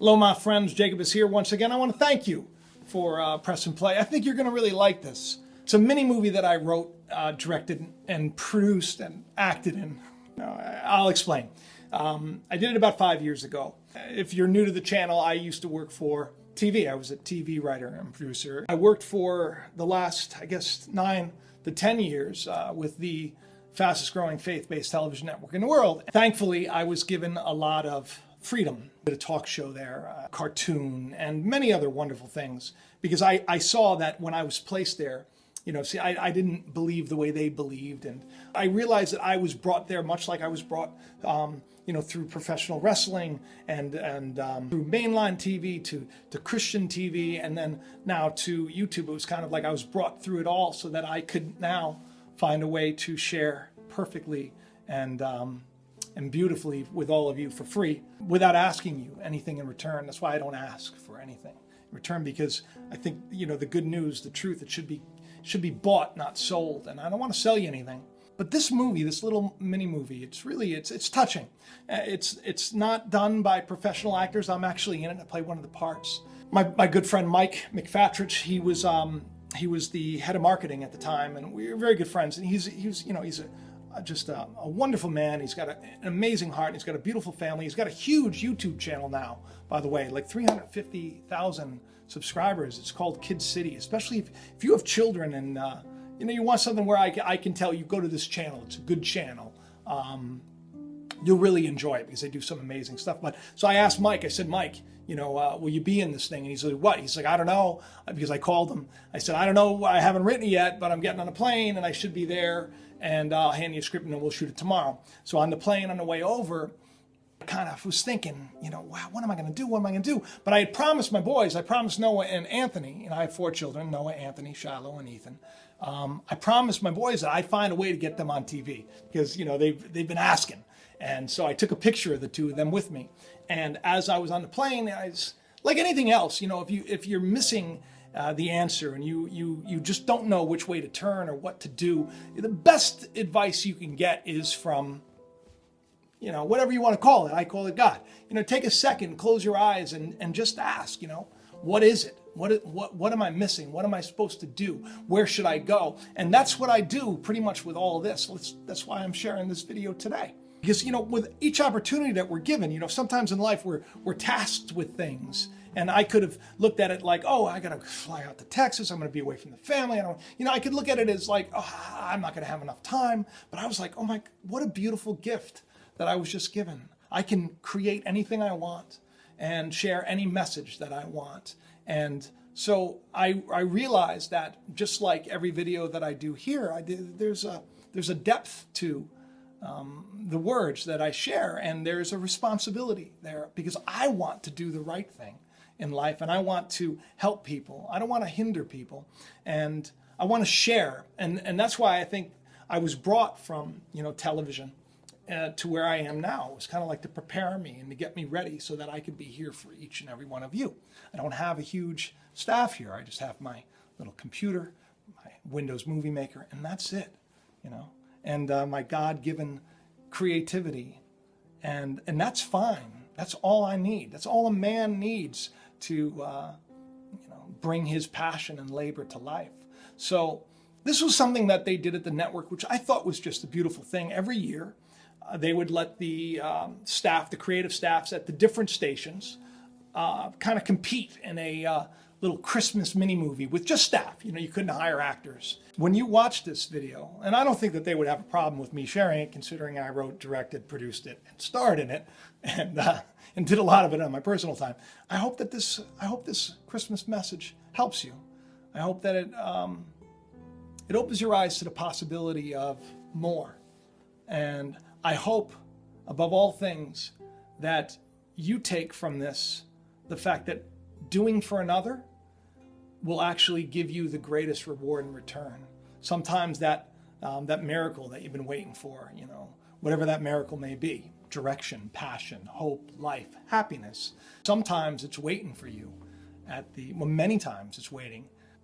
Hello, my friends. Jacob is here once again. I want to thank you for press and play. I think you're going to really like this. It's a mini movie that I wrote, directed, and produced and acted in. I'll explain. I did it about 5 years ago. If you're new to the channel, I used to work for TV. I was a TV writer and producer. I worked for the last, 9 to 10 years with the fastest growing faith-based television network in the world. Thankfully, I was given a lot of freedom. Did a talk show there, a cartoon, and many other wonderful things. Because I saw that when I was placed there, I didn't believe the way they believed. And I realized that I was brought there much like I was brought, through professional wrestling and through mainline TV to Christian TV, and then now to YouTube. It was kind of like I was brought through it all so that I could now find a way to share perfectly and beautifully with all of you for free without asking you anything in return. That's why I don't ask for anything in return, because I think, the good news, the truth, it should be bought, not sold. And I don't want to sell you anything. But this movie, this little mini movie, it's touching. It's not done by professional actors. I'm actually in it. I play one of the parts. My good friend Mike McFatrich, he was the head of marketing at the time, and we were very good friends. And he's just a wonderful man. He's got an amazing heart. And he's got a beautiful family. He's got a huge YouTube channel now, by the way, like 350,000 subscribers. It's called Kid City. Especially if you have children and you want something where I can tell you, go to this channel. It's a good channel. You'll really enjoy it because they do some amazing stuff. So I asked Mike. I said, Mike, will you be in this thing? And he's like, what? He's like, I don't know, because I called him. I said, I don't know. I haven't written it yet, but I'm getting on a plane and I should be there. And I'll hand you a script and we'll shoot it tomorrow. So on the plane on the way over, I kind of was thinking, wow, what am I going to do? What am I going to do? But I had promised my boys, I promised Noah and Anthony, and I have 4 children, Noah, Anthony, Shiloh, and Ethan. I promised my boys that I'd find a way to get them on TV because, they've been asking. And so I took a picture of the 2 of them with me. And as I was on the plane, like anything else, if you're missing the answer and you just don't know which way to turn or what to do, the best advice you can get is from, whatever you want to call it. I call it God. Take a second, close your eyes and just ask, what is it? What am I missing? What am I supposed to do? Where should I go? And that's what I do pretty much with all of this. That's why I'm sharing this video today. Because, with each opportunity that we're given, sometimes in life we're tasked with things. And I could have looked at it like, oh, I got to fly out to Texas. I'm going to be away from the family. I could look at it as like, oh, I'm not going to have enough time. But I was like, oh my, what a beautiful gift that I was just given. I can create anything I want and share any message that I want. And so I realized that just like every video that I do here, there's a depth to the words that I share, and there's a responsibility there because I want to do the right thing in life, and I want to help people. I don't want to hinder people, and I want to share, and that's why I think I was brought from television to where I am now. It was kind of like to prepare me and to get me ready so that I could be here for each and every one of you. I don't have a huge staff here. I just have my little computer, my Windows Movie Maker, and that's it, and my God-given creativity, and that's fine. That's all I need. That's all a man needs to bring his passion and labor to life. So this was something that they did at the network, which I thought was just a beautiful thing. Every year, they would let the staff, the creative staffs at the different stations, kind of compete in a little Christmas mini movie with just staff. You couldn't hire actors. When you watch this video, and I don't think that they would have a problem with me sharing it, considering I wrote, directed, produced it, and starred in it, and did a lot of it on my personal time. I hope this Christmas message helps you. I hope that it opens your eyes to the possibility of more. And I hope, above all things, that you take from this the fact that doing for another will actually give you the greatest reward in return. Sometimes that miracle that you've been waiting for, whatever that miracle may be, direction, passion, hope, life, happiness, sometimes it's waiting for you many times it's waiting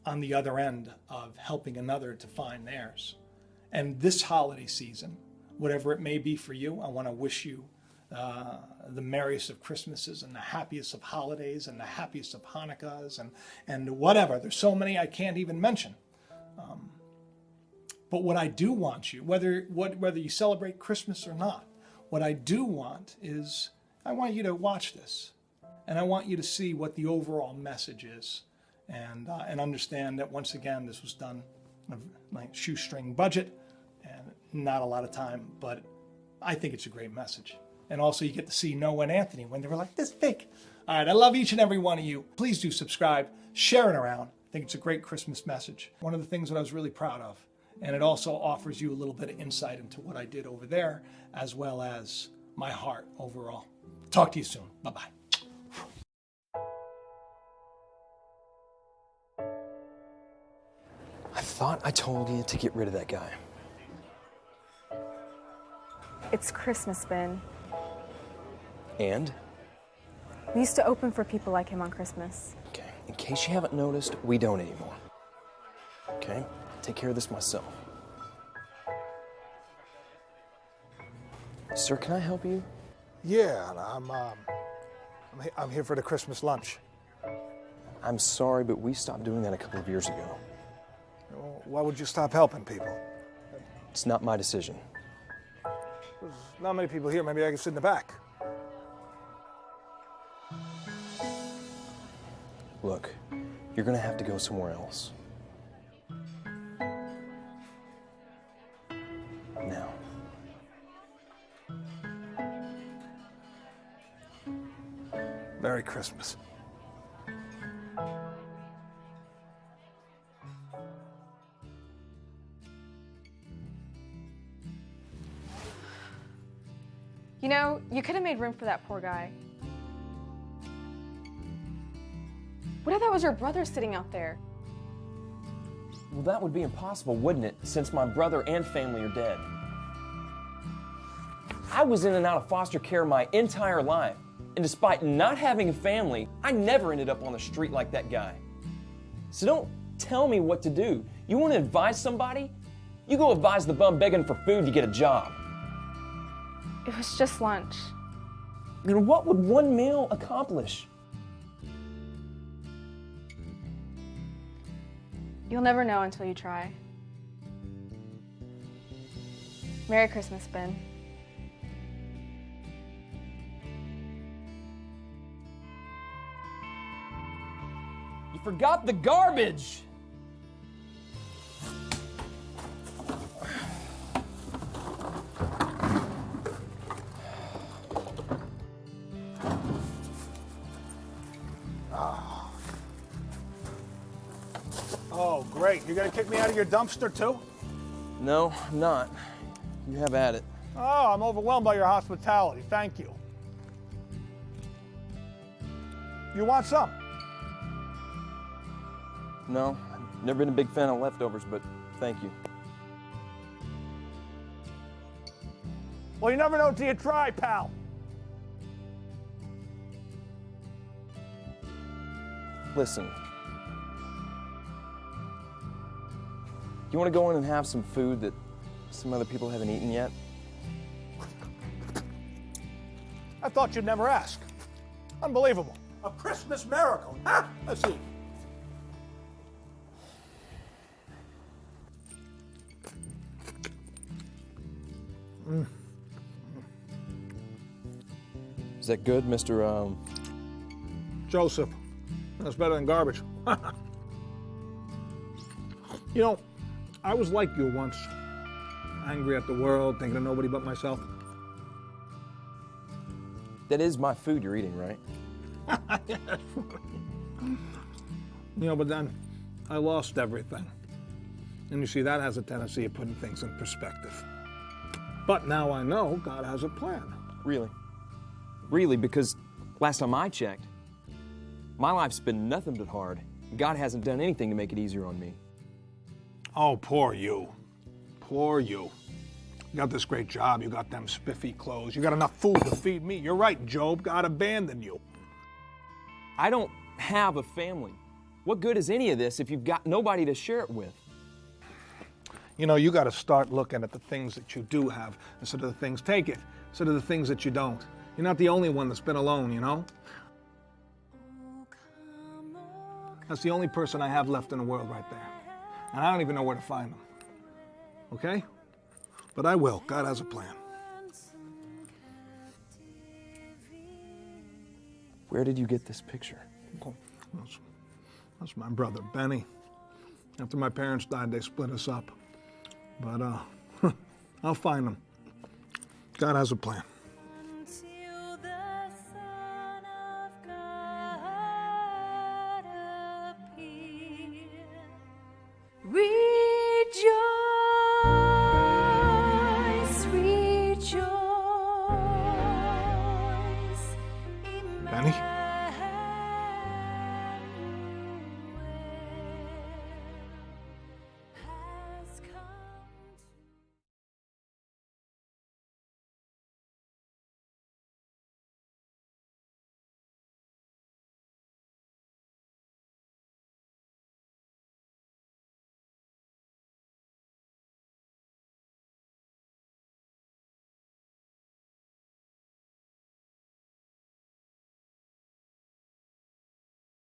on the other end of helping another to find theirs. And this holiday season, whatever it may be for you, I want to wish you the merriest of Christmases and the happiest of holidays and the happiest of Hanukkahs and whatever. There's so many I can't even mention. But what I do want you, whether you celebrate Christmas or not, what I do want is I want you to watch this, and I want you to see what the overall message is, and understand that once again this was done on a like shoestring budget and not a lot of time, but I think it's a great message. And also you get to see Noah and Anthony when they were like this big. All right, I love each and every one of you. Please do subscribe, share it around. I think it's a great Christmas message. One of the things that I was really proud of. And it also offers you a little bit of insight into what I did over there, as well as my heart overall. Talk to you soon. Bye-bye. I thought I told you to get rid of that guy. It's Christmas, Ben. And? We used to open for people like him on Christmas. Okay, in case you haven't noticed, we don't anymore. Okay? Take care of this myself. Sir, can I help you? Yeah, I'm here for the Christmas lunch. I'm sorry, but we stopped doing that a couple of years ago. Well, why would you stop helping people? It's not my decision. There's not many people here. Maybe I can sit in the back. Look, you're gonna have to go somewhere else. Now. Merry Christmas. You know, you could have made room for that poor guy. What if that was your brother sitting out there? Well, that would be impossible, wouldn't it, since my brother and family are dead? I was in and out of foster care my entire life, and despite not having a family, I never ended up on the street like that guy. So don't tell me what to do. You want to advise somebody? You go advise the bum begging for food to get a job. It was just lunch. You know, what would one meal accomplish? You'll never know until you try. Merry Christmas, Ben. You forgot the garbage! Oh, great. You're going to kick me out of your dumpster, too? No, I'm not. You have at it. Oh, I'm overwhelmed by your hospitality. Thank you. You want some? No, I've never been a big fan of leftovers, but thank you. Well, you never know till you try, pal. Listen. You want to go in and have some food that some other people haven't eaten yet? I thought you'd never ask. Unbelievable. A Christmas miracle. Ha! Let's see. Is that good, Mr. Joseph. That's better than garbage. You know, I was like you once. Angry at the world, thinking of nobody but myself. That is my food you're eating, right? You know, but then I lost everything. And you see, that has a tendency of putting things in perspective. But now I know God has a plan. Really? Really, because last time I checked, my life's been nothing but hard. God hasn't done anything to make it easier on me. Oh, poor you. Poor you. You got this great job, you got them spiffy clothes, you got enough food to feed me. You're right, Job, God abandoned you. I don't have a family. What good is any of this if you've got nobody to share it with? You know, you got to start looking at the things that you do have instead of the things, take it, instead of the things that you don't. You're not the only one that's been alone, you know? That's the only person I have left in the world right there. And I don't even know where to find them. Okay? But I will. God has a plan. Where did you get this picture? Well, that's my brother, Benny. After my parents died, they split us up. But I'll find them. God has a plan. Till the Son of God appear.